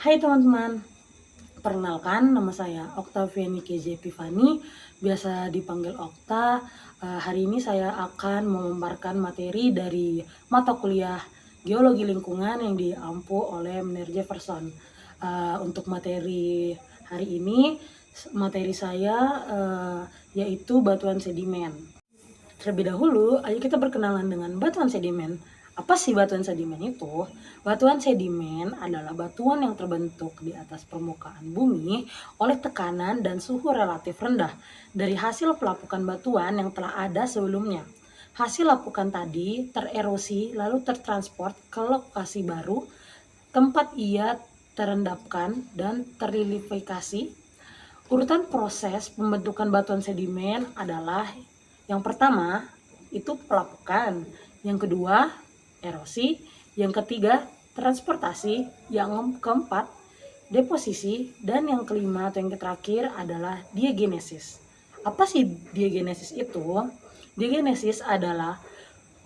Hai teman-teman, perkenalkan nama saya Oktaviani KJ Epifani, biasa dipanggil Okta. Hari ini saya akan memaparkan materi dari mata kuliah Geologi Lingkungan yang diampu oleh Mner Jefferson. Untuk materi hari ini, materi saya yaitu batuan sedimen. Terlebih dahulu, ayo kita berkenalan dengan batuan sedimen. Apa sih batuan sedimen itu? Batuan sedimen adalah batuan yang terbentuk di atas permukaan bumi oleh tekanan dan suhu relatif rendah dari hasil pelapukan batuan yang telah ada sebelumnya. Hasil lapukan tadi tererosi lalu tertransport ke lokasi baru, tempat ia terendapkan dan terlilifikasi. Urutan proses pembentukan batuan sedimen adalah yang pertama itu pelapukan, yang kedua erosi, yang ketiga transportasi, yang keempat deposisi, dan yang kelima atau yang terakhir adalah diagenesis. Apa sih diagenesis itu? Diagenesis adalah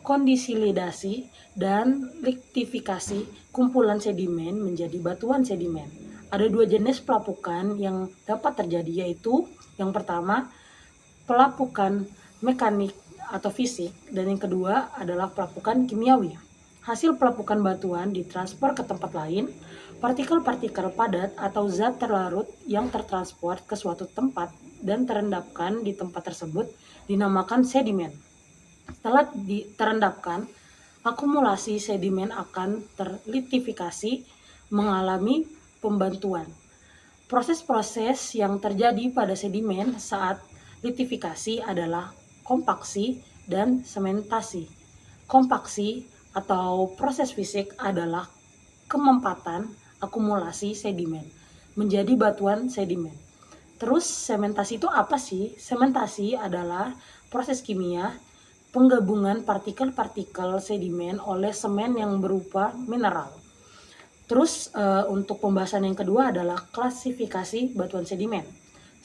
kondisilidasi dan liktifikasi kumpulan sedimen menjadi batuan sedimen. Ada dua jenis pelapukan yang dapat terjadi, yaitu yang pertama pelapukan mekanik atau fisik, dan yang kedua adalah pelapukan kimiawi. Hasil pelapukan batuan ditransfer ke tempat lain. Partikel-partikel padat atau zat terlarut yang tertransport ke suatu tempat dan terendapkan di tempat tersebut dinamakan sedimen. Setelah terendapkan, akumulasi sedimen akan terlitifikasi mengalami pembentukan. Proses-proses yang terjadi pada sedimen saat litifikasi adalah kompaksi dan sementasi. Kompaksi atau proses fisik adalah kemempatan akumulasi sedimen menjadi batuan sedimen. Terus sementasi itu apa sih? Sementasi adalah proses kimia penggabungan partikel-partikel sedimen oleh semen yang berupa mineral. Terus untuk pembahasan yang kedua adalah klasifikasi batuan sedimen.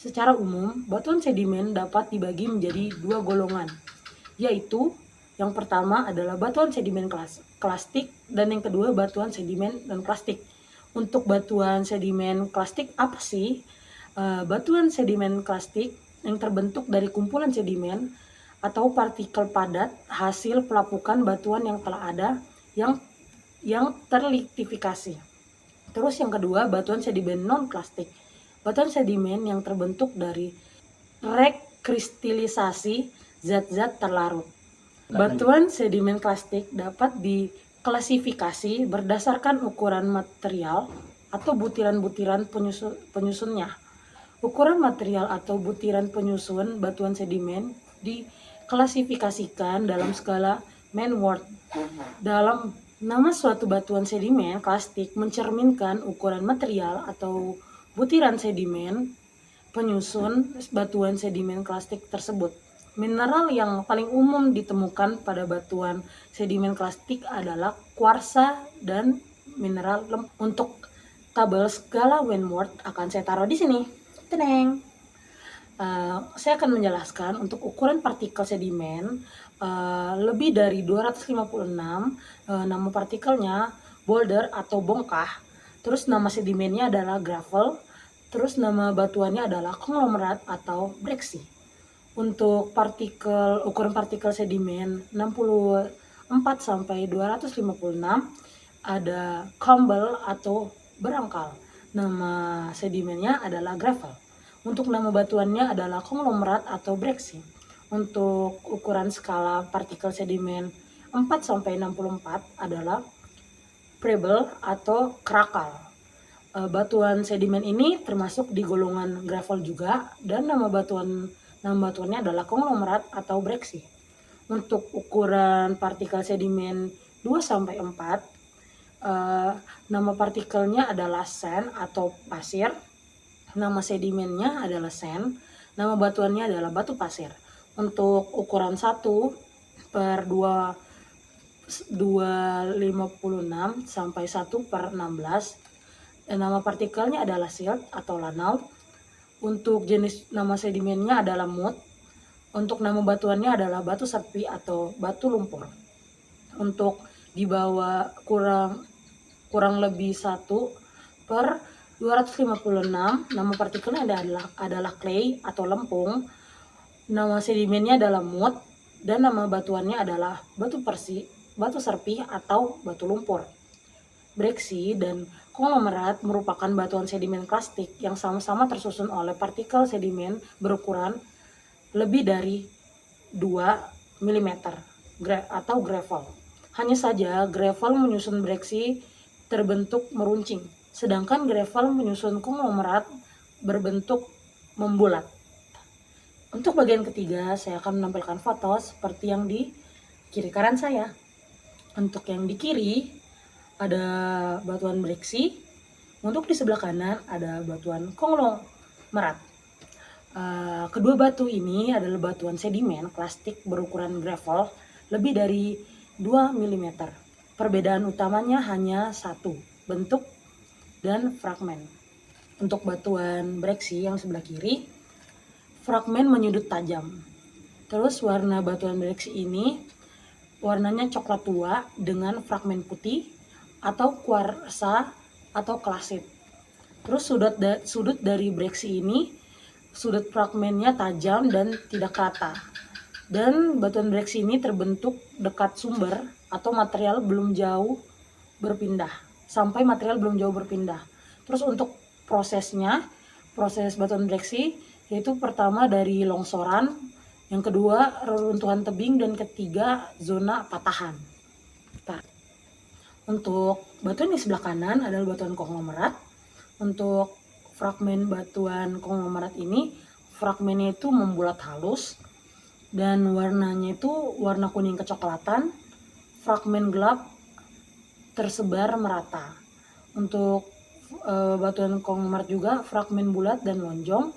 Secara umum, batuan sedimen dapat dibagi menjadi dua golongan, yaitu yang pertama adalah batuan sedimen klastik dan yang kedua batuan sedimen non klastik. Untuk batuan sedimen klastik apa sih? Batuan sedimen klastik yang terbentuk dari kumpulan sedimen atau partikel padat hasil pelapukan batuan yang telah ada yang terliktifikasi. Terus yang kedua, batuan sedimen non klastik. Batuan sedimen yang terbentuk dari rekristilisasi zat-zat terlarut. Batuan sedimen klastik dapat diklasifikasi berdasarkan ukuran material atau butiran-butiran penyusunnya. Ukuran material atau butiran penyusun batuan sedimen diklasifikasikan dalam skala Manworth. Dalam nama suatu batuan sedimen klastik mencerminkan ukuran material atau butiran sedimen penyusun batuan sedimen klastik tersebut. Mineral yang paling umum ditemukan pada batuan sedimen klastik adalah kuarsa dan mineral lempung. Untuk tabel skala Manworth akan saya taruh di sini. Teneng. Saya akan menjelaskan untuk ukuran partikel sedimen lebih dari 256. Nama partikelnya boulder atau bongkah. Terus nama sedimennya adalah gravel. Terus nama batuannya adalah konglomerat atau breksi. Untuk ukuran partikel sedimen 64 sampai 256 ada crumble atau berangkal. Nama sedimennya adalah gravel. Untuk nama batuannya adalah konglomerat atau breksi. Untuk ukuran skala partikel sedimen 4 sampai 64 adalah pebble atau krakal. Batuan sedimen ini termasuk di golongan gravel juga, dan nama batuannya adalah konglomerat atau breksi. Untuk ukuran partikel sedimen 2 sampai 4, nama partikelnya adalah sand atau pasir. Nama sedimennya adalah sand. Nama batuannya adalah batu pasir. Untuk ukuran 1/256 sampai 1/16, nama partikelnya adalah silt atau lanaut. Untuk jenis nama sedimennya adalah mud. Untuk nama batuannya adalah batu sepi atau batu lumpur. Untuk di bawah kurang lebih 1 per 256. Nama partikelnya adalah clay atau lempung. Nama sedimennya adalah mud, dan nama batuannya adalah batu serpih atau batu lumpur. Breksi dan konglomerat merupakan batuan sedimen klastik yang sama-sama tersusun oleh partikel sedimen berukuran lebih dari 2 mm atau gravel. Hanya saja gravel menyusun breksi terbentuk meruncing, sedangkan gravel menyusun konglomerat berbentuk membulat. Untuk bagian ketiga, saya akan menampilkan foto seperti yang di kiri kanan saya. Untuk yang di kiri, ada batuan breksi. Untuk di sebelah kanan, ada batuan konglomerat. Kedua batu ini adalah batuan sedimen plastik berukuran gravel lebih dari 2 mm. Perbedaan utamanya hanya satu, bentuk dan fragmen. Untuk batuan breksi yang sebelah kiri, fragmen menyudut tajam. Terus warna batuan breksi ini warnanya coklat tua dengan fragmen putih atau kuarsa atau klasit. Terus sudut dari breksi ini, sudut fragmennya tajam dan tidak rata. Dan batuan breksi ini terbentuk dekat sumber atau material belum jauh berpindah. Terus untuk proses batuan breksi yaitu pertama dari longsoran, yang kedua reruntuhan tebing, dan ketiga zona patahan. Untuk batuan di sebelah kanan adalah batuan konglomerat. Untuk fragmen batuan konglomerat ini, fragmennya itu membulat halus dan warnanya itu warna kuning kecoklatan. Fragmen gelap tersebar merata. Untuk batuan konglomerat juga fragmen bulat dan lonjong.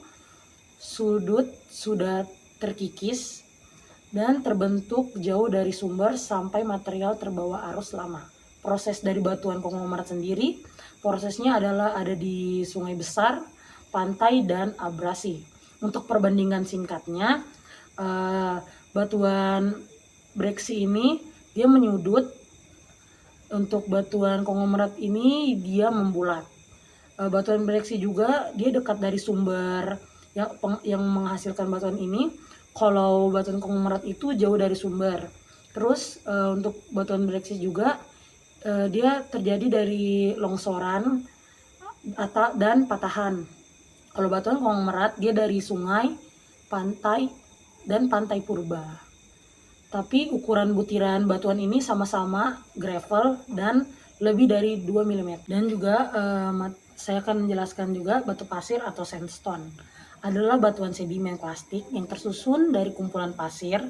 Sudut sudah terkikis dan terbentuk jauh dari sumber sampai material terbawa arus lama. Proses dari batuan konglomerat sendiri, prosesnya adalah ada di sungai besar, pantai, dan abrasi. Untuk perbandingan singkatnya, batuan breksi ini dia menyudut. Untuk batuan konglomerat ini dia membulat. Batuan breksi juga dia dekat dari sumber yang menghasilkan batuan ini. Kalau batuan konglomerat itu jauh dari sumber. Terus untuk batuan breksi juga dia terjadi dari longsoran dan patahan. Kalau batuan konglomerat dia dari sungai, pantai, dan pantai purba. Tapi ukuran butiran batuan ini sama-sama gravel dan lebih dari 2 mm. Dan juga saya akan menjelaskan juga batu pasir atau sandstone adalah batuan sedimen plastik yang tersusun dari kumpulan pasir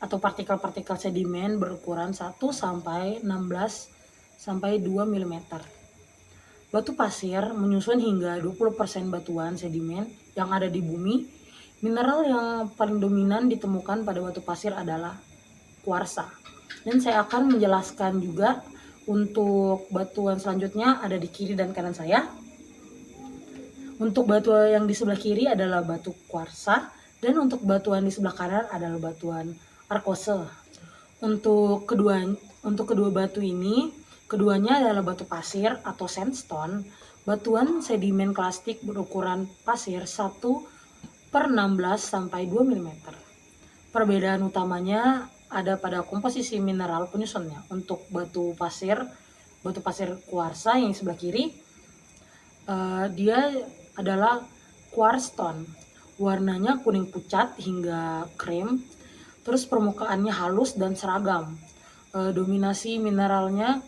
atau partikel-partikel sedimen berukuran 1 sampai 16 sampai 2 mm. Batu pasir menyusun hingga 20% batuan sedimen yang ada di bumi. Mineral yang paling dominan ditemukan pada batu pasir adalah kuarsa. Dan saya akan menjelaskan juga untuk batuan selanjutnya ada di kiri dan kanan saya. Untuk batuan yang di sebelah kiri adalah batu kuarsa, dan untuk batuan di sebelah kanan adalah batuan arkose. Untuk kedua batu ini, keduanya adalah batu pasir atau sandstone, batuan sedimen plastik berukuran pasir 1/16 sampai 2 mm. Perbedaan utamanya ada pada komposisi mineral penyusunnya. Untuk batu pasir kuarsa yang sebelah kiri, dia adalah quartzstone. Warnanya kuning pucat hingga krem. Terus permukaannya halus dan seragam. Dominasi mineralnya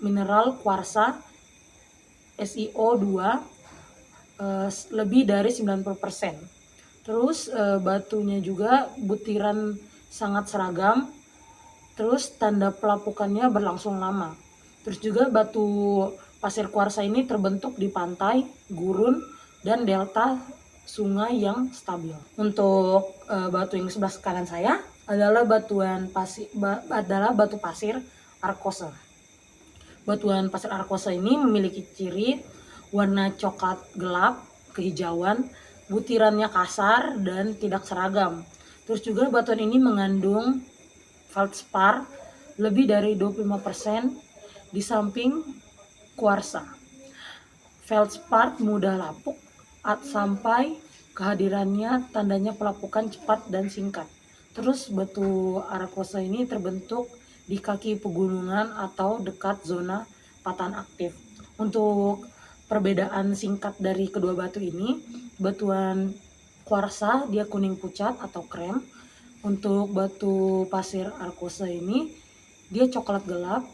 mineral kuarsa SiO2 lebih dari 90%. Terus batunya juga butiran sangat seragam. Terus tanda pelapukannya berlangsung lama. Terus juga batu pasir kuarsa ini terbentuk di pantai, gurun, dan delta sungai yang stabil. Untuk batu yang sebelah kanan saya adalah batu pasir arkose. Batuan pasir arkose ini memiliki ciri warna coklat gelap, kehijauan, butirannya kasar dan tidak seragam. Terus juga batuan ini mengandung feldspar lebih dari 25% di samping kuarsa. feldspar mudah lapuk sampai kehadirannya tandanya pelapukan cepat dan singkat. Terus batu arakosa ini terbentuk di kaki pegunungan atau dekat zona patahan aktif. Untuk perbedaan singkat dari kedua batu ini, batuan kuarsa dia kuning pucat atau krem. Untuk batu pasir arakosa ini dia coklat gelap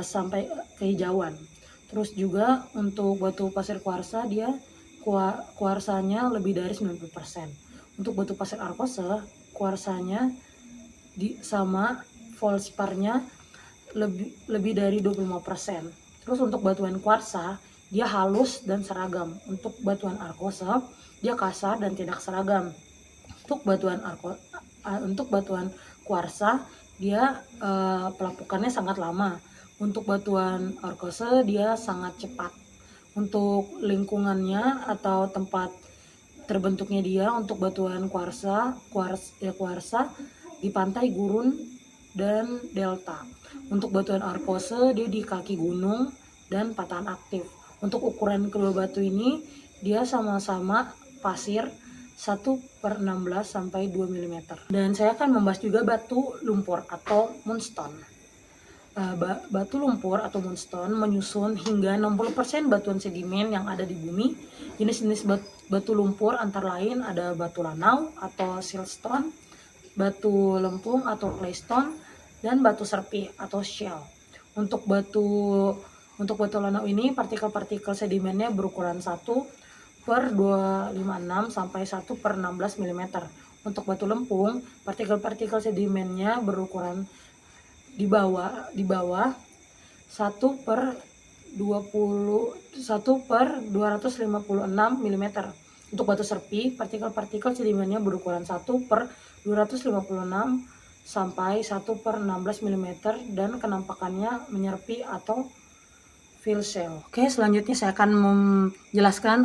sampai kehijauan. Terus juga untuk batu pasir kuarsa dia kuarsanya lebih dari 90%. Untuk batu pasir arakosa kuarsanya sama feldspar-nya lebih dari 25%. Terus untuk batuan kuarsa dia halus dan seragam. Untuk batuan arakosa dia kasar dan tidak seragam. Untuk batuan kuarsa dia pelapukannya sangat lama. Untuk batuan arakosa dia sangat cepat. Untuk lingkungannya atau tempat terbentuknya dia, untuk batuan kuarsa di pantai gurun dan delta. Untuk batuan arakosa dia di kaki gunung dan patahan aktif. Untuk ukuran kedua batu ini dia sama-sama pasir 1/16 sampai 2 mm. Dan saya akan membahas juga batu lumpur atau moonstone. Batu lumpur atau moonstone menyusun hingga 60% batuan sedimen yang ada di bumi. Jenis-jenis batu lumpur antara lain ada batu lanau atau siltstone, batu lempung atau claystone, dan batu serpih atau shell. Untuk batu lanau ini partikel-partikel sedimennya berukuran 1/256 sampai 1/16 mm. Untuk batu lempung, partikel-partikel sedimennya berukuran di bawah 1/256 mm. Untuk batu serpih, partikel-partikel sedimennya berukuran 1/256 sampai 1/16 mm dan kenampakannya menyerpi atau fill shell. Oke, selanjutnya saya akan menjelaskan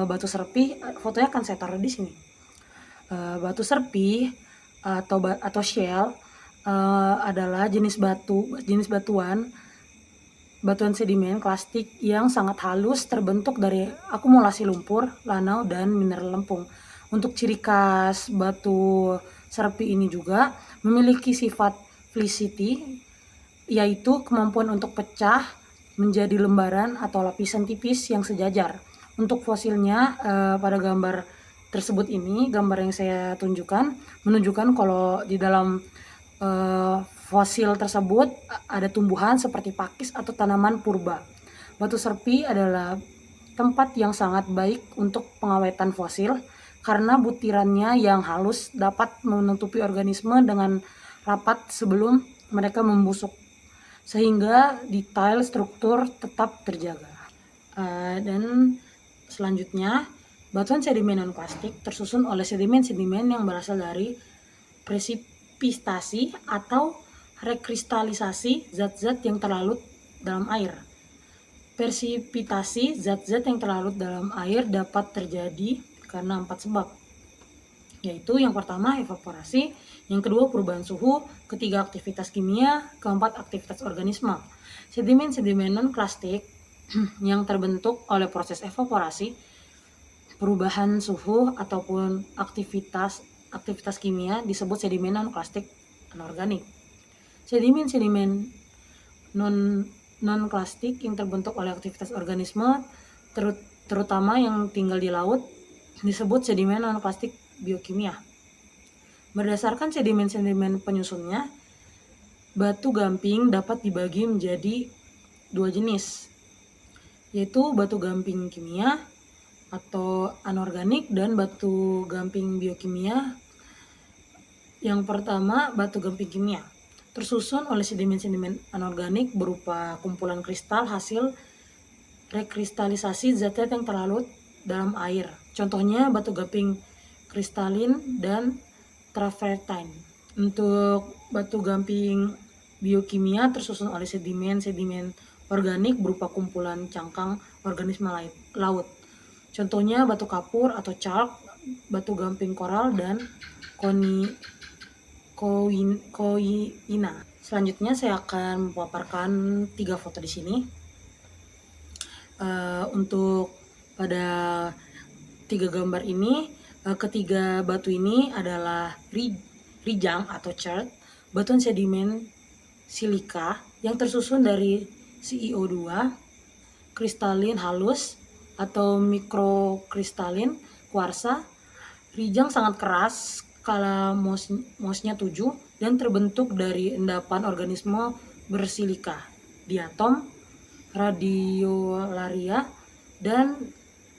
batu serpih. Fotonya akan saya taruh di sini. Batu serpih atau shell adalah jenis batuan sedimen klastik yang sangat halus terbentuk dari akumulasi lumpur, lanau, dan mineral lempung. Untuk ciri khas batu serpih ini juga memiliki sifat fluidity, yaitu kemampuan untuk pecah menjadi lembaran atau lapisan tipis yang sejajar. Untuk fosilnya pada gambar tersebut ini, gambar yang saya tunjukkan menunjukkan kalau di dalam fosil tersebut ada tumbuhan seperti pakis atau tanaman purba. Batu serpih adalah tempat yang sangat baik untuk pengawetan fosil karena butirannya yang halus dapat menutupi organisme dengan rapat sebelum mereka membusuk, sehingga detail struktur tetap terjaga. Dan selanjutnya, batuan sedimen non-plastik tersusun oleh sedimen-sedimen yang berasal dari presipitasi atau rekristalisasi zat-zat yang terlarut dalam air. Presipitasi zat-zat yang terlarut dalam air dapat terjadi karena 4 sebab, yaitu yang pertama evaporasi, yang kedua perubahan suhu, ketiga aktivitas kimia, keempat aktivitas organisme. Sedimen-sedimen non-plastik yang terbentuk oleh proses evaporasi, perubahan suhu ataupun aktivitas kimia disebut sedimen non-plastik anorganik. Sedimen-sedimen non-plastik yang terbentuk oleh aktivitas organisme, terutama yang tinggal di laut, disebut sedimen non-plastik biokimia. Berdasarkan sedimen-sedimen penyusunnya, batu gamping dapat dibagi menjadi 2 jenis, yaitu batu gamping kimia atau anorganik dan batu gamping biokimia. Yang pertama, batu gamping kimia tersusun oleh sedimen-sedimen anorganik berupa kumpulan kristal hasil rekristalisasi zat-zat yang terlarut dalam air. Contohnya batu gamping kristalin dan travertine. Untuk batu gamping biokimia tersusun oleh sedimen-sedimen organik berupa kumpulan cangkang organisme laut. Contohnya batu kapur atau chalk, batu gamping koral, dan koina. Selanjutnya saya akan memaparkan 3 foto di sini. Untuk pada 3 gambar ini, ketiga batu ini adalah rijang atau chert, batuan sedimen silika yang tersusun dari CiO2, kristalin halus atau mikrokristalin kuarsa. Rijang sangat keras skala Mohsnya 7 dan terbentuk dari endapan organisme bersilika, diatom, radiolaria, dan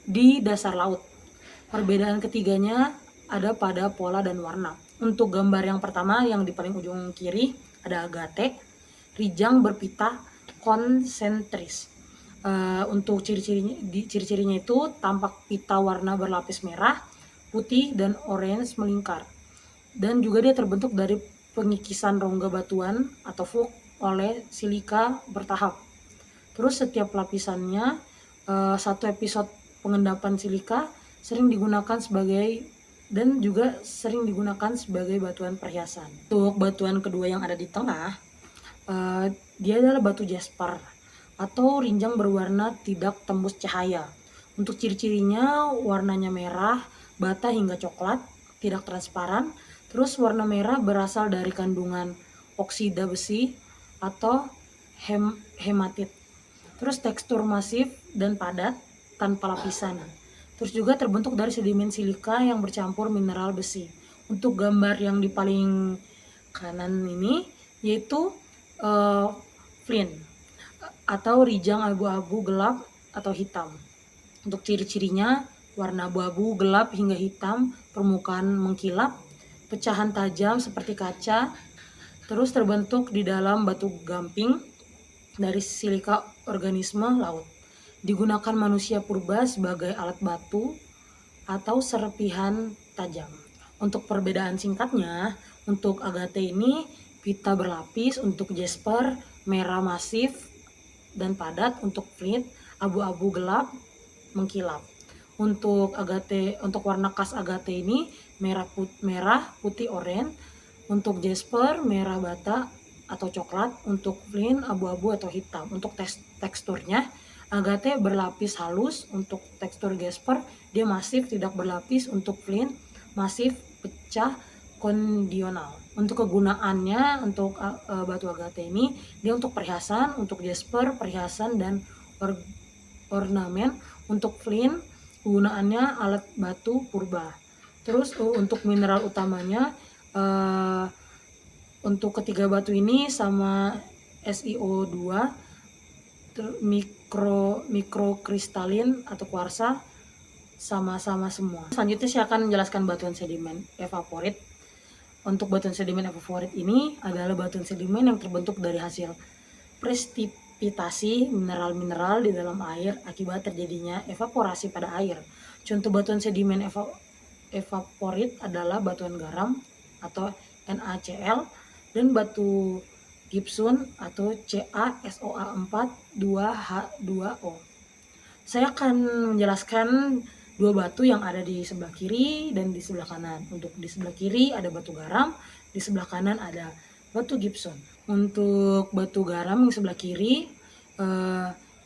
di dasar laut. Perbedaan ketiganya ada pada pola dan warna. Untuk gambar yang pertama yang di paling ujung kiri ada agate, rijang berpita konsentris. Untuk ciri-cirinya itu tampak pita warna berlapis merah, putih, dan orange melingkar. Dan juga dia terbentuk dari pengikisan rongga batuan atau vuk oleh silika bertahap. Terus setiap lapisannya, satu episode pengendapan silika sering digunakan sebagai batuan perhiasan. Untuk batuan kedua yang ada di tengah, dia adalah batu jasper atau rinjang berwarna tidak tembus cahaya. Untuk ciri-cirinya warnanya merah, bata hingga coklat, tidak transparan. Terus warna merah berasal dari kandungan oksida besi atau hematit. Terus tekstur masif dan padat tanpa lapisan. Terus juga terbentuk dari sedimen silika yang bercampur mineral besi. Untuk gambar yang di paling kanan ini yaitu flint atau rijang abu-abu gelap atau hitam. Untuk ciri-cirinya warna abu-abu gelap hingga hitam, permukaan mengkilap, pecahan tajam seperti kaca, terus terbentuk di dalam batu gamping dari silika organisme laut. Digunakan manusia purba sebagai alat batu atau serpihan tajam. Untuk perbedaan singkatnya, untuk agate ini pita berlapis, untuk jasper merah masif dan padat, untuk flint abu-abu gelap mengkilap. Untuk warna khas agate ini merah, putih, oranye. Untuk jasper merah bata atau coklat, untuk flint abu-abu atau hitam. Untuk teksturnya agate berlapis halus, untuk tekstur jasper dia masif tidak berlapis, untuk flint masif pecah kondional. Untuk kegunaannya, untuk batu agate ini dia untuk perhiasan, untuk jasper perhiasan dan ornamen, untuk flint kegunaannya alat batu purba. Terus untuk mineral utamanya, untuk ketiga batu ini sama SiO2, mikrokristalin atau kuarsa, sama-sama semua. Selanjutnya saya akan menjelaskan batuan sedimen evaporit. Untuk batuan sedimen evaporit ini adalah batuan sedimen yang terbentuk dari hasil presipitasi mineral-mineral di dalam air akibat terjadinya evaporasi pada air. Contoh batuan sedimen evaporit adalah batuan garam atau NaCl dan batu gypsum atau CaSO4 2H2O. Saya akan menjelaskan dua batu yang ada di sebelah kiri dan di sebelah kanan. Untuk di sebelah kiri ada batu garam, di sebelah kanan ada batu gypsum. Untuk batu garam yang sebelah kiri,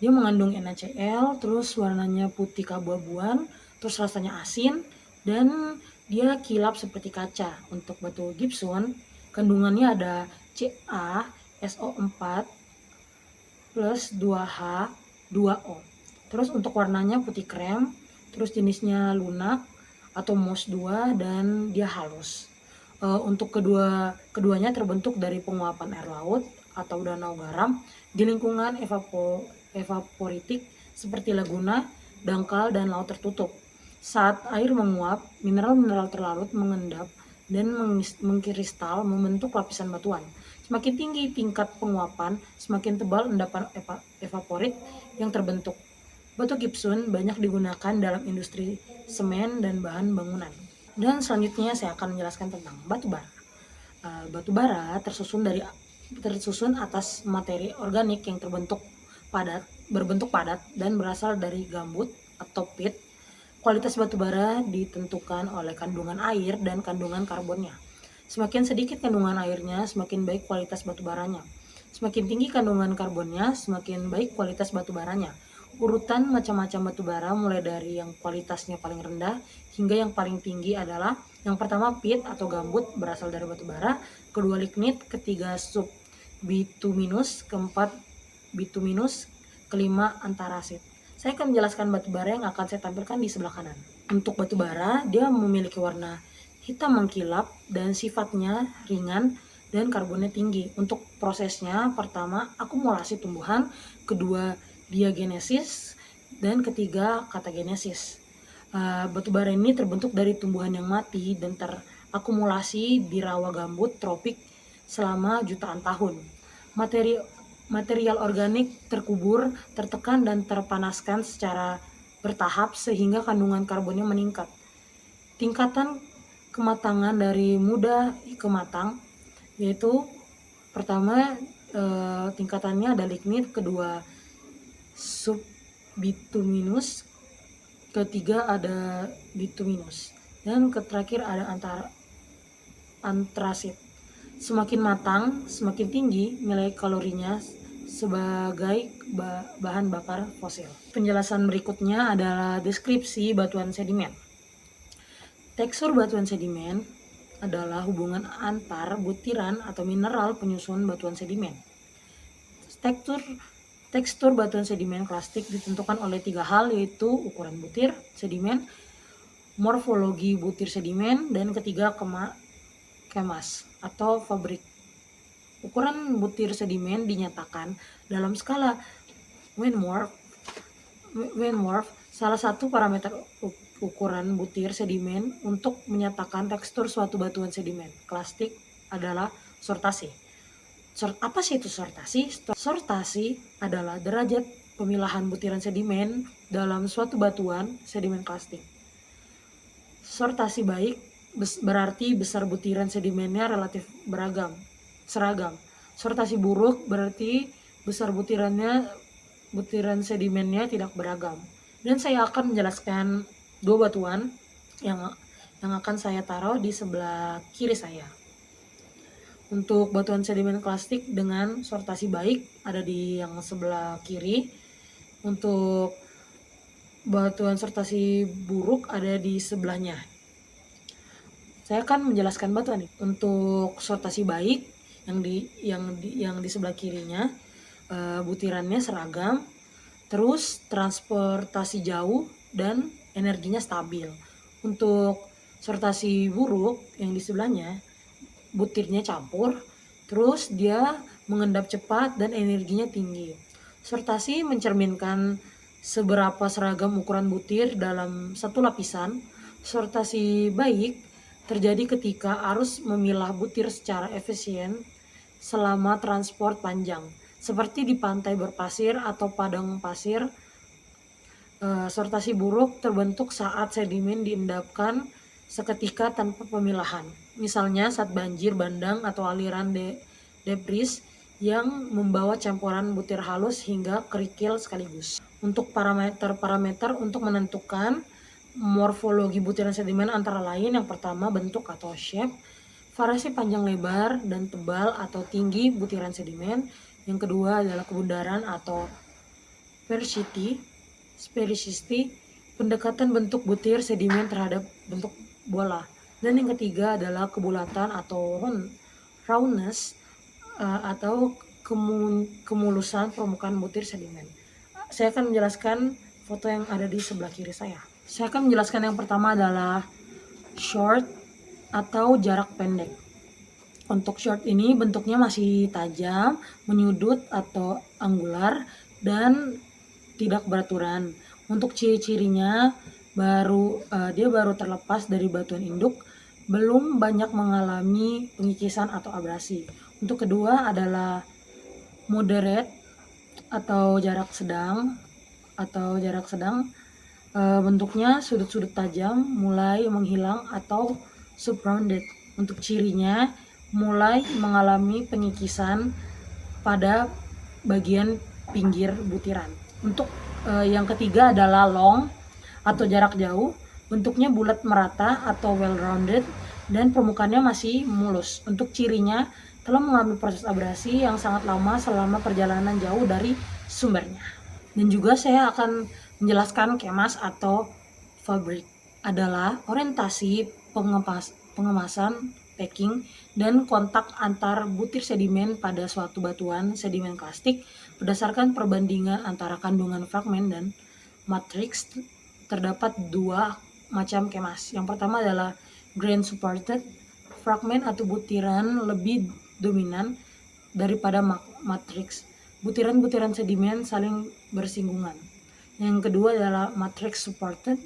dia mengandung NaCl, terus warnanya putih keabu-abuan, terus rasanya asin, dan dia kilap seperti kaca. Untuk batu gypsum, kandungannya ada CaSO4 plus 2H2O. Terus untuk warnanya putih krem, terus jenisnya lunak atau moss 2 dan dia halus. Untuk keduanya terbentuk dari penguapan air laut atau danau garam di lingkungan evaporitik seperti laguna, dangkal, dan laut tertutup. Saat air menguap, mineral-mineral terlarut mengendap dan mengkristal membentuk lapisan batuan. Semakin tinggi tingkat penguapan, semakin tebal endapan evaporit yang terbentuk. Batu gypsum banyak digunakan dalam industri semen dan bahan bangunan. Dan selanjutnya saya akan menjelaskan tentang batu bara. Batu bara tersusun atas materi organik yang berbentuk padat dan berasal dari gambut atau peat. Kualitas batu bara ditentukan oleh kandungan air dan kandungan karbonnya. Semakin sedikit kandungan airnya, semakin baik kualitas batu baranya. Semakin tinggi kandungan karbonnya, semakin baik kualitas batu baranya. urutan macam-macam batu bara mulai dari yang kualitasnya paling rendah hingga yang paling tinggi adalah yang pertama pit atau gambut berasal dari batu bara, kedua lignit, ketiga sub bituminus, keempat bituminus, kelima antarasit. Saya akan menjelaskan batu bara yang akan saya tampilkan di sebelah kanan. Untuk batu bara, dia memiliki warna hitam mengkilap dan sifatnya ringan dan karbonnya tinggi. Untuk prosesnya, pertama akumulasi tumbuhan, kedua diagenesis, dan ketiga katagenesis. Batu bara ini terbentuk dari tumbuhan yang mati dan terakumulasi di rawa gambut tropik selama jutaan tahun. Material organik terkubur, tertekan, dan terpanaskan secara bertahap sehingga kandungan karbonnya meningkat. Tingkatan kematangan dari muda ke matang yaitu pertama tingkatannya ada lignit, kedua subbituminus, ketiga ada bituminus, dan terakhir ada antrasit. Semakin matang, semakin tinggi nilai kalorinya sebagai bahan bakar fosil. Penjelasan berikutnya adalah deskripsi batuan sedimen. Tekstur batuan sedimen adalah hubungan antar butiran atau mineral penyusun batuan sedimen. Tekstur batuan sedimen klasik ditentukan oleh 3 hal, yaitu ukuran butir sedimen, morfologi butir sedimen, dan ketiga kemas atau fabrik. Ukuran butir sedimen dinyatakan dalam skala Wentworth. Salah satu parameter ukuran butir sedimen untuk menyatakan tekstur suatu batuan sedimen klasik adalah sortasi. Apa sih itu sortasi? Sortasi adalah derajat pemilahan butiran sedimen dalam suatu batuan sedimen klasik. Sortasi baik berarti besar butiran sedimennya relatif seragam. Sortasi buruk berarti besar butiran sedimennya tidak beragam. Dan saya akan menjelaskan 2 batuan yang akan saya taruh di sebelah kiri saya. Untuk batuan sedimen klasik dengan sortasi baik ada di yang sebelah kiri. Untuk batuan sortasi buruk ada di sebelahnya. Saya akan menjelaskan batuan ini. Untuk sortasi baik yang di sebelah kirinya, butirannya seragam, terus transportasi jauh dan energinya stabil. Untuk sortasi buruk yang di sebelahnya, butirnya campur, terus dia mengendap cepat dan energinya tinggi. Sortasi mencerminkan seberapa seragam ukuran butir dalam satu lapisan. Sortasi baik terjadi ketika arus memilah butir secara efisien selama transport panjang, seperti di pantai berpasir atau padang pasir. Sortasi buruk terbentuk saat sedimen diendapkan seketika tanpa pemilahan, misalnya saat banjir bandang atau aliran debris yang membawa campuran butir halus hingga kerikil sekaligus. Untuk parameter untuk menentukan morfologi butiran sedimen antara lain, yang pertama bentuk atau shape, variasi panjang lebar dan tebal atau tinggi butiran sedimen, yang kedua adalah kebundaran atau sphericity, pendekatan bentuk butir sedimen terhadap bentuk bola, dan yang ketiga adalah kebulatan atau roundness atau kemulusan permukaan butir sedimen. Saya akan menjelaskan foto yang ada di sebelah kiri saya. Saya akan menjelaskan yang pertama adalah short atau jarak pendek. Untuk short ini bentuknya masih tajam, menyudut atau angular, dan tidak beraturan. Untuk ciri-cirinya dia baru terlepas dari batuan induk, belum banyak mengalami pengikisan atau abrasi. Untuk kedua adalah moderate atau jarak sedang. Bentuknya sudut-sudut tajam mulai menghilang atau subrounded. Untuk cirinya mulai mengalami pengikisan pada bagian pinggir butiran. Untuk yang ketiga adalah long atau jarak jauh, bentuknya bulat merata atau well-rounded dan permukaannya masih mulus. Untuk cirinya telah mengalami proses abrasi yang sangat lama selama perjalanan jauh dari sumbernya. Dan juga saya akan menjelaskan kemas atau fabrik adalah orientasi pengemasan, packing, dan kontak antar butir sedimen pada suatu batuan sedimen karstik berdasarkan perbandingan antara kandungan fragmen dan matriks. Terdapat dua macam kemas. Yang pertama adalah grain supported, fragmen atau butiran lebih dominan daripada matriks. Butiran-butiran sedimen saling bersinggungan. Yang kedua adalah matrix supported,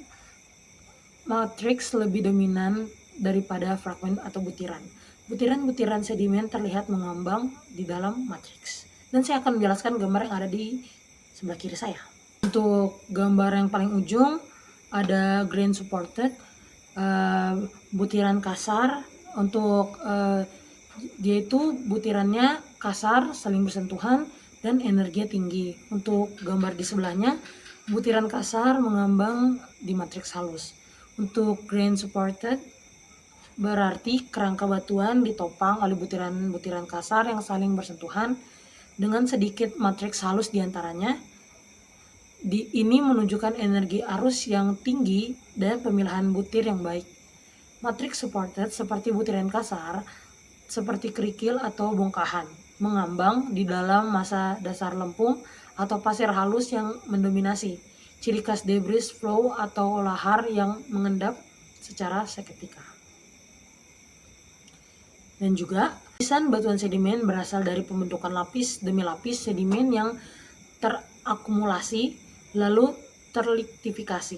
matriks lebih dominan daripada fragmen atau butiran. Butiran-butiran sedimen terlihat mengambang di dalam matriks. Dan saya akan menjelaskan gambar yang ada di sebelah kiri saya. Untuk gambar yang paling ujung ada grain supported, butiran kasar. Untuk dia itu butirannya kasar, saling bersentuhan, dan energinya tinggi. Untuk gambar di sebelahnya, butiran kasar mengambang di matriks halus. Untuk grain supported berarti kerangka batuan ditopang oleh butiran-butiran kasar yang saling bersentuhan dengan sedikit matriks halus diantaranya. Ini menunjukkan energi arus yang tinggi dan pemilihan butir yang baik. Matriks supported seperti butiran kasar, seperti kerikil atau bongkahan, mengambang di dalam massa dasar lempung atau pasir halus yang mendominasi. Ciri khas debris flow atau lahar yang mengendap secara seketika. Dan juga lapisan batuan sedimen berasal dari pembentukan lapis demi lapis sedimen yang terakumulasi lalu terliktifikasi.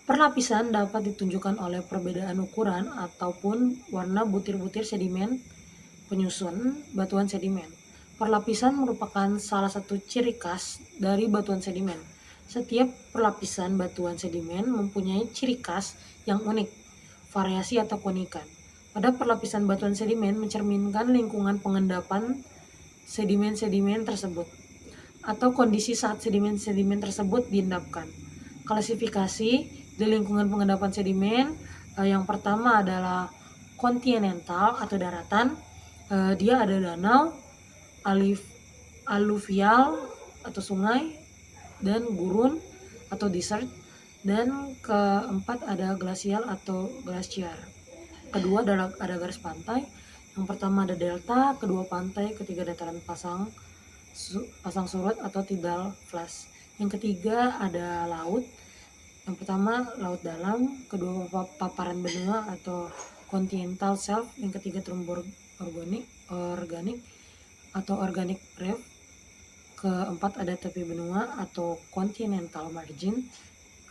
Perlapisan dapat ditunjukkan oleh perbedaan ukuran ataupun warna butir-butir sedimen penyusun batuan sedimen. Perlapisan merupakan salah satu ciri khas dari batuan sedimen. Setiap perlapisan batuan sedimen mempunyai ciri khas yang unik, variasi atau keunikan. Pada perlapisan batuan sedimen mencerminkan lingkungan pengendapan sedimen-sedimen tersebut atau kondisi saat sedimen-sedimen tersebut diendapkan. Klasifikasi di lingkungan pengendapan sedimen, yang pertama adalah kontinental atau daratan. Dia ada danau, aluvial atau sungai, dan gurun atau desert. Dan keempat ada glasial atau glacier. Kedua ada garis pantai. Yang pertama ada delta, kedua pantai, ketiga dataran pasang surut atau tidal flash. Yang ketiga ada laut. Yang pertama laut dalam, kedua paparan benua atau continental shelf, yang ketiga terumbu organik atau organic reef. Keempat ada tepi benua atau continental margin.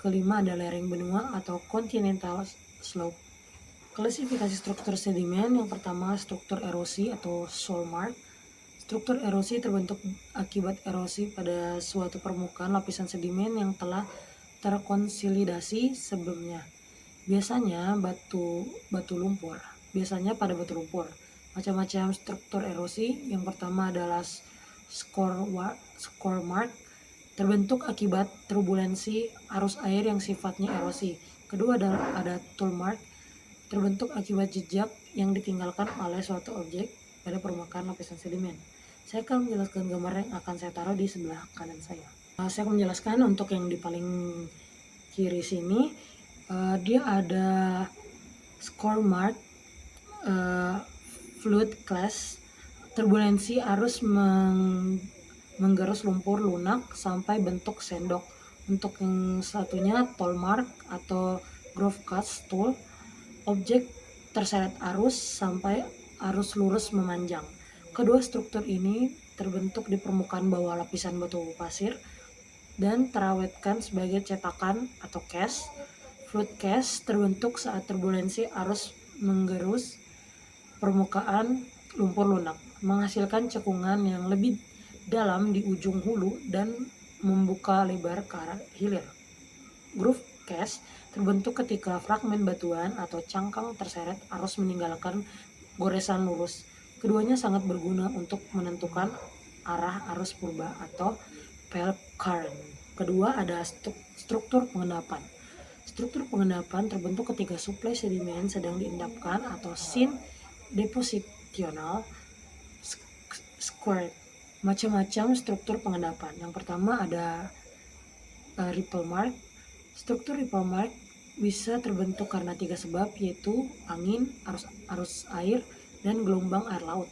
Kelima ada lereng benua atau continental slope. Klasifikasi struktur sedimen, yang pertama struktur erosi atau soil mark. Struktur erosi terbentuk akibat erosi pada suatu permukaan lapisan sedimen yang telah terkonsolidasi sebelumnya. Biasanya batu lumpur. Biasanya pada batu lumpur. Macam-macam struktur erosi. Yang pertama adalah score mark, terbentuk akibat turbulensi arus air yang sifatnya erosi. Kedua ada tool mark, terbentuk akibat jejak yang ditinggalkan oleh suatu objek pada permukaan lapisan sedimen. Saya akan menjelaskan gambar yang akan saya taruh di sebelah kanan saya. Saya akan menjelaskan untuk yang di paling kiri sini, dia ada score mark, fluid class, turbulensi arus menggerus lumpur lunak sampai bentuk sendok. Untuk yang satunya tool mark atau groove cast tool, objek terseret arus sampai arus lurus memanjang. Kedua struktur ini terbentuk di permukaan bawah lapisan batu pasir dan terawetkan sebagai cetakan atau cast. Fluid cast terbentuk saat turbulensi arus menggerus permukaan lumpur lunak, menghasilkan cekungan yang lebih dalam di ujung hulu dan membuka lebar ke arah hilir. Groove cast terbentuk ketika fragmen batuan atau cangkang terseret arus meninggalkan goresan lurus. Keduanya sangat berguna untuk menentukan arah arus purba atau fault current. Kedua ada struktur pengendapan. Struktur pengendapan terbentuk ketika suplai sedimen sedang diendapkan atau syn depositional squared. Macam-macam struktur pengendapan. Yang pertama ada ripple mark. Struktur ripple mark bisa terbentuk karena 3 sebab, yaitu angin, arus air, dan gelombang air laut.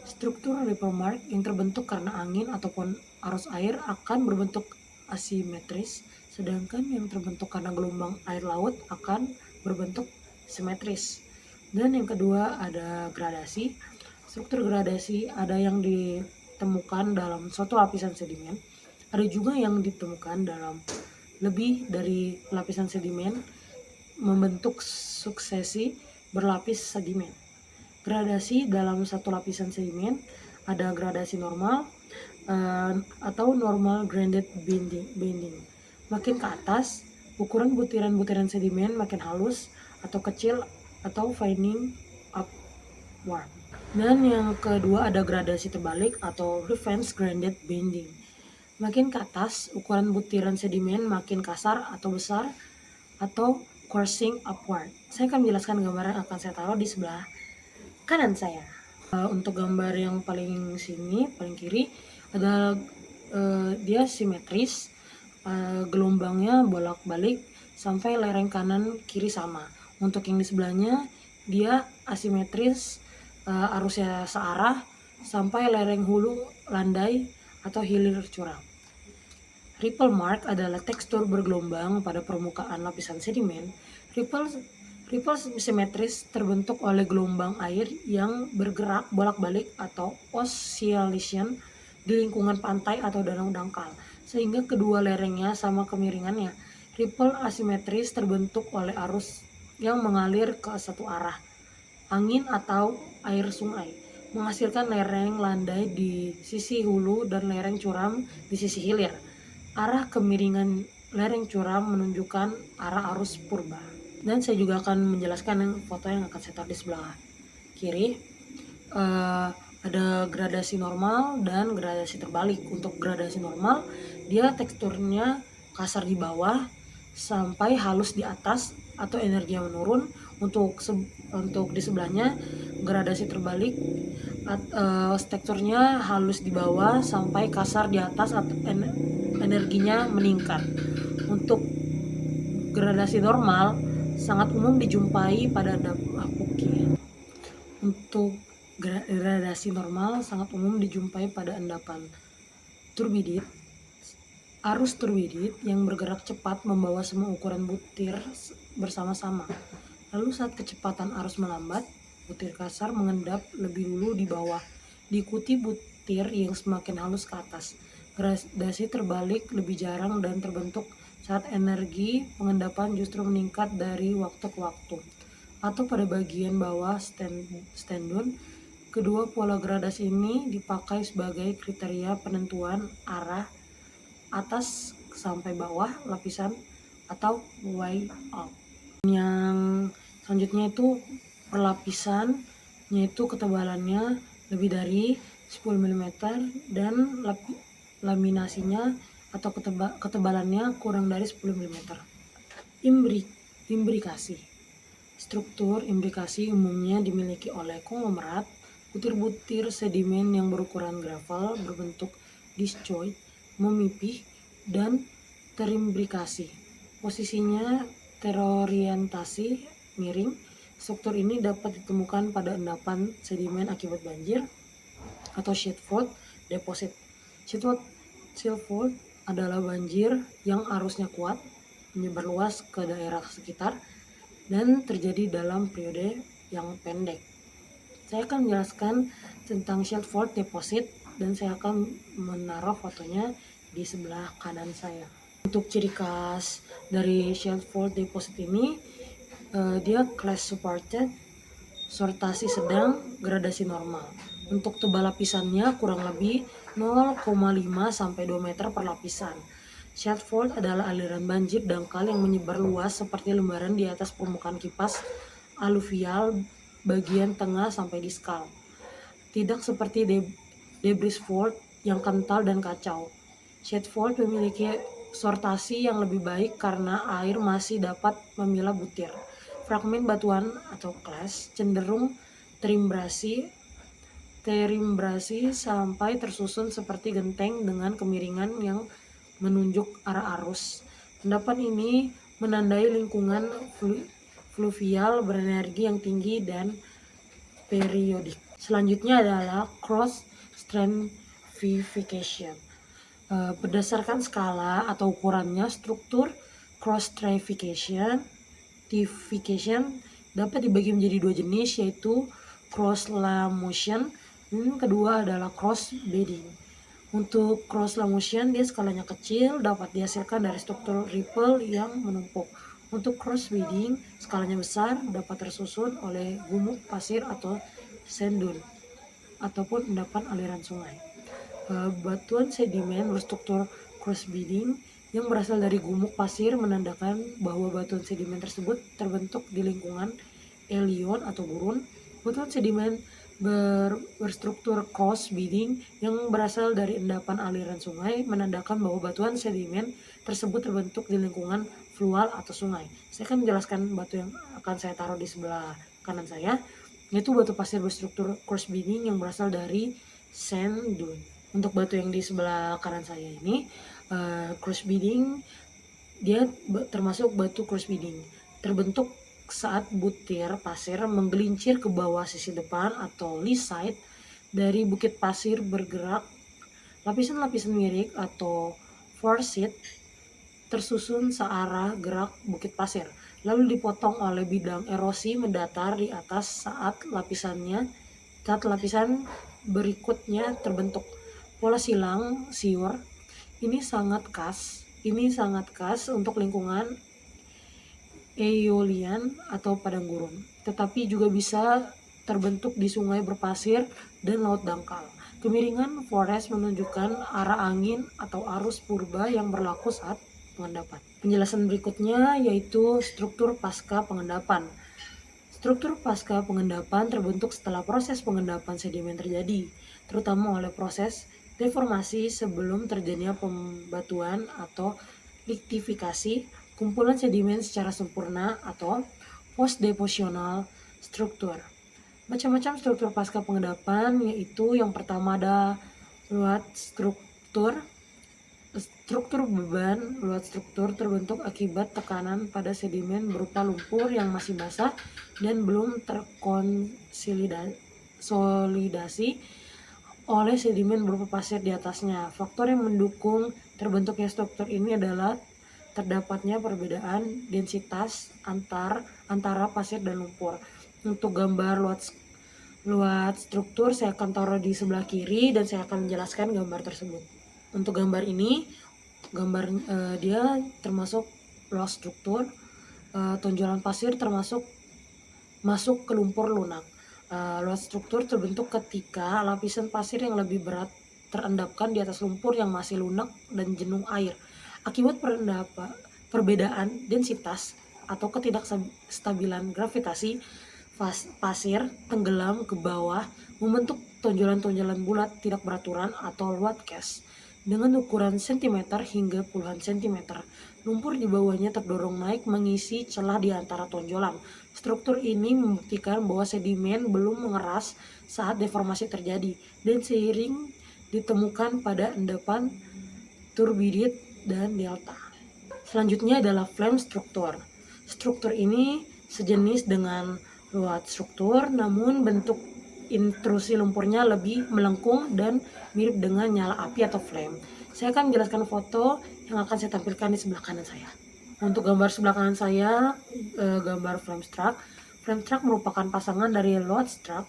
Struktur ripple mark yang terbentuk karena angin ataupun arus air akan berbentuk asimetris, sedangkan yang terbentuk karena gelombang air laut akan berbentuk simetris. Dan yang kedua ada gradasi. Struktur gradasi ada yang ditemukan dalam suatu lapisan sedimen, ada juga yang ditemukan dalam lebih dari lapisan sedimen membentuk suksesi berlapis sedimen. Gradasi dalam satu lapisan sedimen ada gradasi normal atau normal graded bending. Makin ke atas, ukuran butiran-butiran sedimen makin halus atau kecil atau fining upward. Dan yang kedua ada gradasi terbalik atau reverse graded bending. Makin ke atas, ukuran butiran sedimen makin kasar atau besar atau coursing upward. Saya akan menjelaskan gambar yang akan saya taruh di sebelah kanan saya. Untuk gambar yang paling kiri adalah dia simetris, gelombangnya bolak-balik sampai lereng kanan kiri sama. Untuk yang di sebelahnya dia asimetris, arusnya searah sampai lereng hulu landai atau hilir curam. Ripple mark adalah tekstur bergelombang pada permukaan lapisan sedimen. Ripple simetris terbentuk oleh gelombang air yang bergerak bolak-balik atau oscillation di lingkungan pantai atau danau dangkal, sehingga kedua lerengnya sama kemiringannya. Ripple asimetris terbentuk oleh arus yang mengalir ke satu arah, angin atau air sungai, menghasilkan lereng landai di sisi hulu dan lereng curam di sisi hilir. Arah kemiringan lereng curam menunjukkan arah arus purba. Dan saya juga akan menjelaskan foto yang akan saya taruh di sebelah kiri. Ada gradasi normal dan gradasi terbalik. Untuk gradasi normal, dia teksturnya kasar di bawah sampai halus di atas atau energinya menurun. Untuk di sebelahnya gradasi terbalik, teksturnya halus di bawah sampai kasar di atas atau energinya meningkat. Untuk gradasi normal sangat umum dijumpai pada Untuk gradasi normal sangat umum dijumpai pada endapan turbidit. Arus turbidit yang bergerak cepat membawa semua ukuran butir bersama-sama. Lalu saat kecepatan arus melambat, butir kasar mengendap lebih dulu di bawah, diikuti butir yang semakin halus ke atas. Gradasi terbalik lebih jarang dan terbentuk saat energi pengendapan justru meningkat dari waktu ke waktu, atau pada bagian bawah stendon. Kedua pola gradasi ini dipakai sebagai kriteria penentuan arah atas sampai bawah lapisan atau way up. Yang selanjutnya itu perlapisan, yaitu ketebalannya lebih dari 10 mm dan laminasinya atau ketebalannya kurang dari 10 mm. Imbrikasi. Struktur imbrikasi umumnya dimiliki oleh konglomerat, butir-butir sedimen yang berukuran gravel berbentuk discoid, memipih, dan terimbrikasi. Posisinya terorientasi miring. Struktur ini dapat ditemukan pada endapan sedimen akibat banjir atau sheetford deposit. Sheetford adalah banjir yang arusnya kuat, menyebar luas ke daerah sekitar, dan terjadi dalam periode yang pendek. Saya akan menjelaskan tentang sheetford deposit dan saya akan menaruh fotonya di sebelah kanan saya. Untuk ciri khas dari sheetford deposit ini, dia class supported, sortasi sedang, gradasi normal. Untuk tebal lapisannya kurang lebih 0,5 sampai 2 meter per lapisan. Sheetford adalah aliran banjir dangkal yang menyebar luas seperti lembaran di atas permukaan kipas aluvial bagian tengah sampai di skal. Tidak seperti debris fault yang kental dan kacau. Sheetford memiliki sortasi yang lebih baik karena air masih dapat memilah butir. Fragmen batuan atau clash cenderung terimbrasi terimbrasi sampai tersusun seperti genteng dengan kemiringan yang menunjuk arah arus. Endapan ini menandai lingkungan fluvial berenergi yang tinggi dan periodik. Selanjutnya adalah cross stratification. Berdasarkan skala atau ukurannya, struktur cross stratification dapat dibagi menjadi dua jenis, yaitu cross lamotion dan kedua adalah cross bedding. Untuk cross lamotion, dia skalanya kecil, dapat dihasilkan dari struktur ripple yang menumpuk. Untuk cross bedding, skalanya besar, dapat tersusun oleh gumuk pasir atau sand dune ataupun endapan aliran sungai. Batuan sedimen berstruktur cross bedding yang berasal dari gumuk pasir menandakan bahwa batuan sedimen tersebut terbentuk di lingkungan elion atau gurun. Batuan sedimen berstruktur cross bedding yang berasal dari endapan aliran sungai menandakan bahwa batuan sedimen tersebut terbentuk di lingkungan flual atau sungai. Saya akan menjelaskan batu yang akan saya taruh di sebelah kanan saya, yaitu batu pasir berstruktur cross bedding yang berasal dari sand dune. Untuk batu yang di sebelah kanan saya ini, cross bedding, dia termasuk batu cross bedding, terbentuk saat butir pasir menggelincir ke bawah sisi depan atau lee side dari bukit pasir bergerak. Lapisan-lapisan miring atau foresit tersusun searah gerak bukit pasir, lalu dipotong oleh bidang erosi mendatar di atas saat lapisan berikutnya terbentuk. Pola silang siur ini sangat khas untuk lingkungan eolian atau padang gurun, tetapi juga bisa terbentuk di sungai berpasir dan laut dangkal. Kemiringan forest menunjukkan arah angin atau arus purba yang berlaku saat pengendapan. Penjelasan berikutnya yaitu struktur pasca pengendapan. Struktur pasca pengendapan terbentuk setelah proses pengendapan sedimen terjadi, terutama oleh proses deformasi sebelum terjadinya pembatuan atau liktifikasi kumpulan sedimen secara sempurna atau post-depositional struktur. Macam-macam struktur pasca pengendapan, yaitu yang pertama ada luat struktur. Struktur beban luat struktur terbentuk akibat tekanan pada sedimen berupa lumpur yang masih basah dan belum terkonsolidasi oleh sedimen berupa pasir di atasnya. Faktor yang mendukung terbentuknya struktur ini adalah terdapatnya perbedaan densitas antara pasir dan lumpur. Untuk gambar luat struktur saya akan taruh di sebelah kiri dan saya akan menjelaskan gambar tersebut. Untuk gambar ini, dia termasuk luat struktur, tonjolan pasir termasuk masuk ke lumpur lunak. Luat struktur terbentuk ketika lapisan pasir yang lebih berat terendapkan di atas lumpur yang masih lunak dan jenuh air. Akibat perbedaan densitas atau ketidakstabilan gravitasi, pasir tenggelam ke bawah membentuk tonjolan-tonjolan bulat tidak beraturan atau luat cast dengan ukuran sentimeter hingga puluhan sentimeter. Lumpur di bawahnya terdorong naik mengisi celah di antara tonjolan. Struktur ini membuktikan bahwa sedimen belum mengeras saat deformasi terjadi dan seiring ditemukan pada endapan turbidit dan delta. Selanjutnya adalah flame struktur. Struktur ini sejenis dengan luat struktur, namun bentuk intrusi lumpurnya lebih melengkung dan mirip dengan nyala api atau flame. Saya akan menjelaskan foto yang akan saya tampilkan di sebelah kanan saya. Untuk gambar sebelah kanan saya, gambar flame struck. Flame struck merupakan pasangan dari luat struck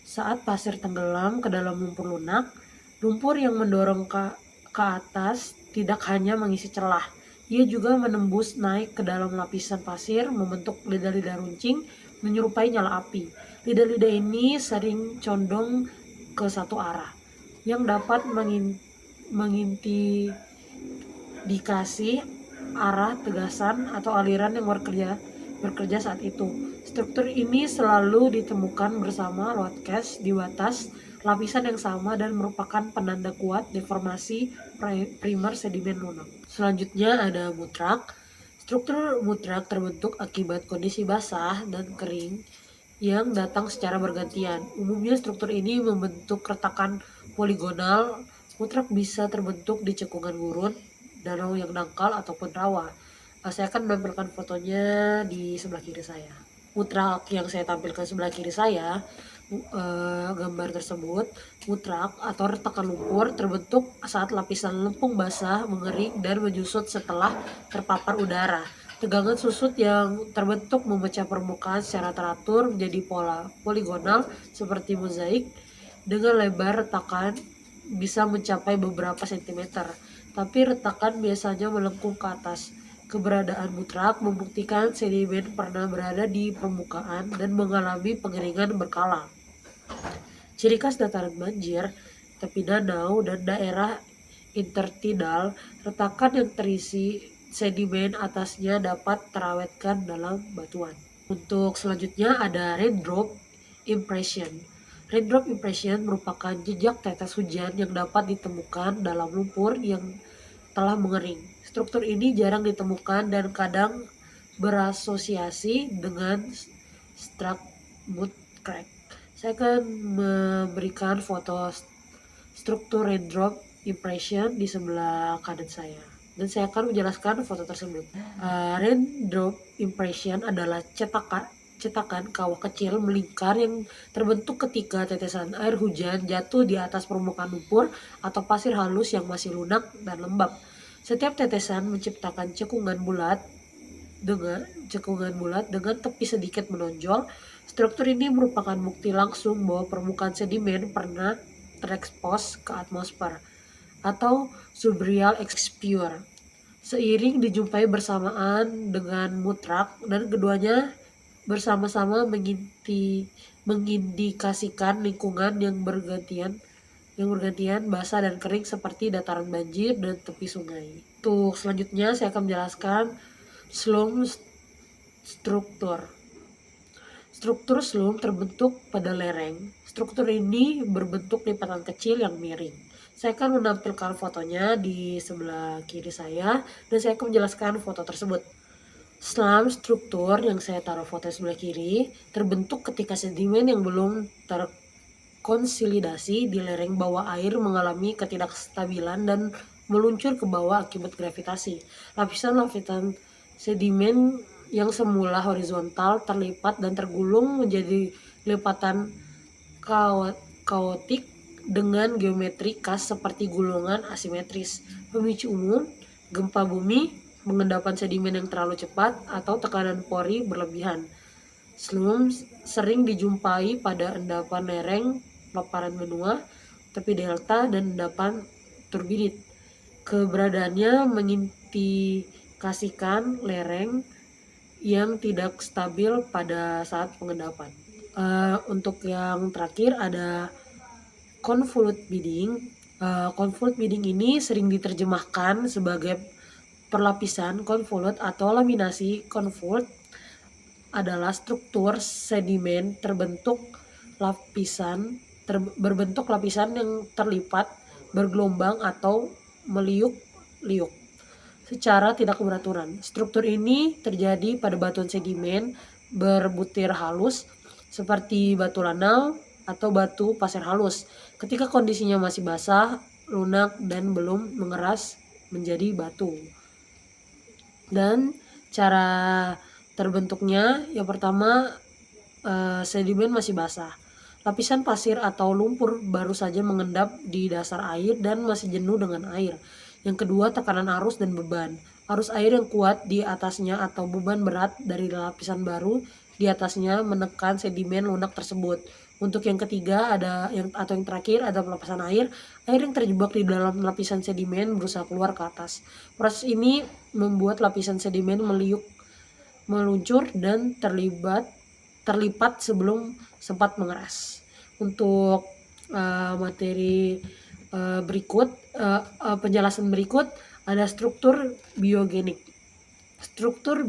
saat pasir tenggelam ke dalam lumpur lunak. Lumpur yang mendorong ke atas tidak hanya mengisi celah, ia juga menembus naik ke dalam lapisan pasir, membentuk lidah-lidah runcing menyerupai nyala api. Lidah-lidah ini sering condong ke satu arah, yang dapat mengindikasi arah tegasan atau aliran yang bekerja saat itu. Struktur ini selalu ditemukan bersama luat cast di atas lapisan yang sama dan merupakan penanda kuat deformasi primer sedimen lunak. Selanjutnya ada mutrak. Struktur mutrak terbentuk akibat kondisi basah dan kering yang datang secara bergantian. Umumnya struktur ini membentuk retakan poligonal. Mutrak bisa terbentuk di cekungan gurun, danau yang dangkal ataupun rawa. Saya akan menampilkan fotonya di sebelah kiri saya. Mutrak yang saya tampilkan sebelah kiri saya, gambar tersebut, mutrak atau retakan lumpur terbentuk saat lapisan lempung basah mengering dan menyusut setelah terpapar udara. Tegangan susut yang terbentuk memecah permukaan secara teratur menjadi pola poligonal seperti mozaik dengan lebar retakan bisa mencapai beberapa sentimeter, tapi retakan biasanya melengkung ke atas. Keberadaan mutrak membuktikan sedimen pernah berada di permukaan dan mengalami pengeringan berkala. Ciri khas dataran banjir, tepi danau, dan daerah intertidal, retakan yang terisi sedimen atasnya dapat terawetkan dalam batuan. Untuk selanjutnya ada raindrop impression. Raindrop impression merupakan jejak tetes hujan yang dapat ditemukan dalam lumpur yang telah mengering. Struktur ini jarang ditemukan dan kadang berasosiasi dengan structure crack. Saya akan memberikan foto struktur raindrop impression di sebelah kanan saya. Dan saya akan menjelaskan foto tersebut. Raindrop impression adalah cetakan kawah kecil melingkar yang terbentuk ketika tetesan air hujan jatuh di atas permukaan lumpur atau pasir halus yang masih lunak dan lembab. Setiap tetesan menciptakan dengan tepi sedikit menonjol. Struktur ini merupakan bukti langsung bahwa permukaan sedimen pernah terekspos ke atmosfer atau subrial exposure. Seiring dijumpai bersamaan dengan mutrak dan keduanya bersama-sama mengindikasikan lingkungan yang bergantian basah dan kering seperti dataran banjir dan tepi sungai. Untuk selanjutnya saya akan menjelaskan slum struktur. Struktur slum terbentuk pada lereng. Struktur ini berbentuk lipatan kecil yang miring. Saya akan menampilkan fotonya di sebelah kiri saya dan saya akan menjelaskan foto tersebut. Slum struktur yang saya taruh foto sebelah kiri terbentuk ketika sedimen yang belum terkonsolidasi di lereng bawah air mengalami ketidakstabilan dan meluncur ke bawah akibat gravitasi. Lapisan-lapisan sedimen yang semula horizontal terlipat dan tergulung menjadi lipatan kaotik dengan geometri khas seperti gulungan asimetris. Pemicu umum, gempa bumi, pengendapan sedimen yang terlalu cepat, atau tekanan pori berlebihan. Slum sering dijumpai pada endapan lereng, paparan benua, tepi delta, dan endapan turbidit. Keberadaannya mengindikasikan lereng yang tidak stabil pada saat pengendapan. Untuk yang terakhir ada convolute bedding. Convolute bedding ini sering diterjemahkan sebagai perlapisan convolute atau laminasi. Convolute adalah struktur sedimen berbentuk lapisan yang terlipat, bergelombang atau meliuk-liuk secara tidak beraturan. Struktur ini terjadi pada batuan sedimen berbutir halus seperti batu lanau atau batu pasir halus. Ketika kondisinya masih basah, lunak, dan belum mengeras menjadi batu. Dan cara terbentuknya, yang pertama, sedimen masih basah. Lapisan pasir atau lumpur baru saja mengendap di dasar air dan masih jenuh dengan air. Yang kedua, tekanan arus dan beban. Arus air yang kuat di atasnya atau beban berat dari lapisan baru di atasnya menekan sedimen lunak tersebut. Untuk yang ketiga yang terakhir ada pelepasan air. Air yang terjebak di dalam lapisan sedimen berusaha keluar ke atas. Proses ini membuat lapisan sedimen meluncur dan terlipat sebelum sempat mengeras. Untuk materi berikut, penjelasan berikut ada struktur biogenik. Struktur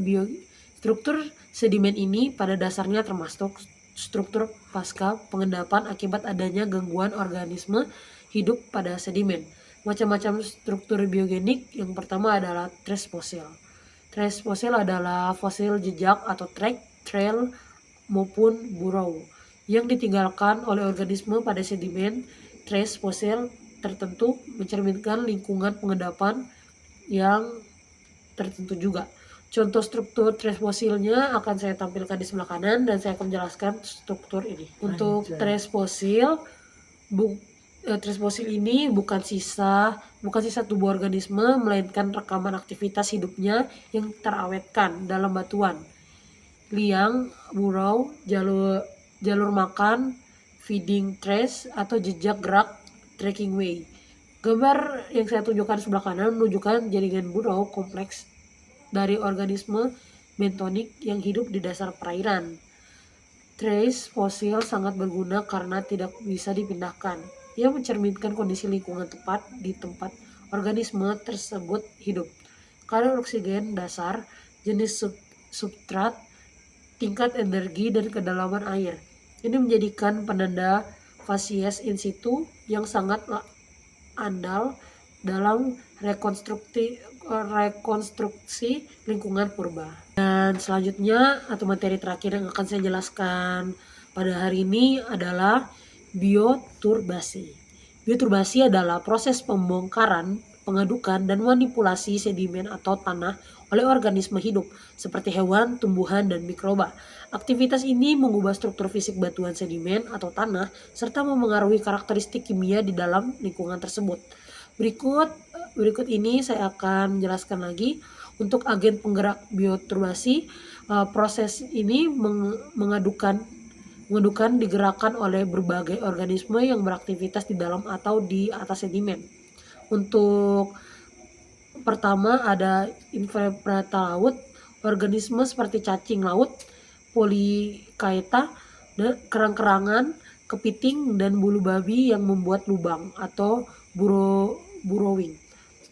sedimen ini pada dasarnya termasuk struktur pasca pengendapan akibat adanya gangguan organisme hidup pada sedimen. Macam-macam struktur biogenik. Yang pertama adalah trace fossil. Trace fossil adalah fosil jejak atau trail maupun burrow yang ditinggalkan oleh organisme pada sedimen trace fosil tertentu, mencerminkan lingkungan pengendapan yang tertentu juga. Contoh struktur trace fosilnya akan saya tampilkan di sebelah kanan dan saya akan menjelaskan struktur ini. Untuk trace fosil, trace fosil ini bukan sisa tubuh organisme, melainkan rekaman aktivitas hidupnya yang terawetkan dalam batuan, liang, burrow, jalur makan, feeding trace, atau jejak gerak tracking way. Gambar yang saya tunjukkan di sebelah kanan menunjukkan jaringan burrow kompleks dari organisme bentonik yang hidup di dasar perairan. Trace fosil sangat berguna karena tidak bisa dipindahkan. Ia mencerminkan kondisi lingkungan tepat di tempat organisme tersebut hidup. Kadar oksigen dasar, jenis substrat, tingkat energi, dan kedalaman air. Ini menjadikan penanda fasies in situ yang sangat andal dalam rekonstruksi lingkungan purba. Dan selanjutnya atau materi terakhir yang akan saya jelaskan pada hari ini adalah bioturbasi. Bioturbasi adalah proses pembongkaran, pengadukan, dan manipulasi sedimen atau tanah oleh organisme hidup seperti hewan, tumbuhan, dan mikroba. Aktivitas ini mengubah struktur fisik batuan sedimen atau tanah serta memengaruhi karakteristik kimia di dalam lingkungan tersebut. Berikut ini saya akan menjelaskan lagi untuk agen penggerak bioturbasi. Proses ini mengadukan digerakkan oleh berbagai organisme yang beraktivitas di dalam atau di atas sedimen. Untuk pertama ada invertebrata laut, organisme seperti cacing laut, polychaeta, kerang-kerangan, kepiting, dan bulu babi yang membuat lubang atau burrowing.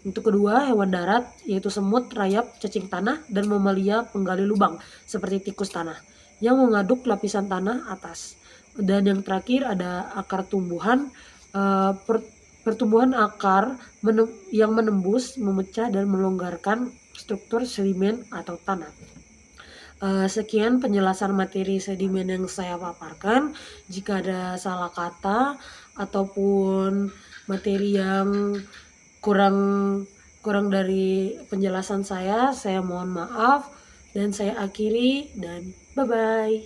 Untuk kedua, hewan darat yaitu semut, rayap, cacing tanah, dan mamalia penggali lubang seperti tikus tanah yang mengaduk lapisan tanah atas. Dan yang terakhir ada akar tumbuhan, pertumbuhan akar yang menembus, memecah, dan melonggarkan struktur sedimen atau tanah. Sekian penjelasan materi sedimen yang saya paparkan. Jika ada salah kata ataupun materi yang kurang dari penjelasan saya mohon maaf, dan saya akhiri dan bye-bye.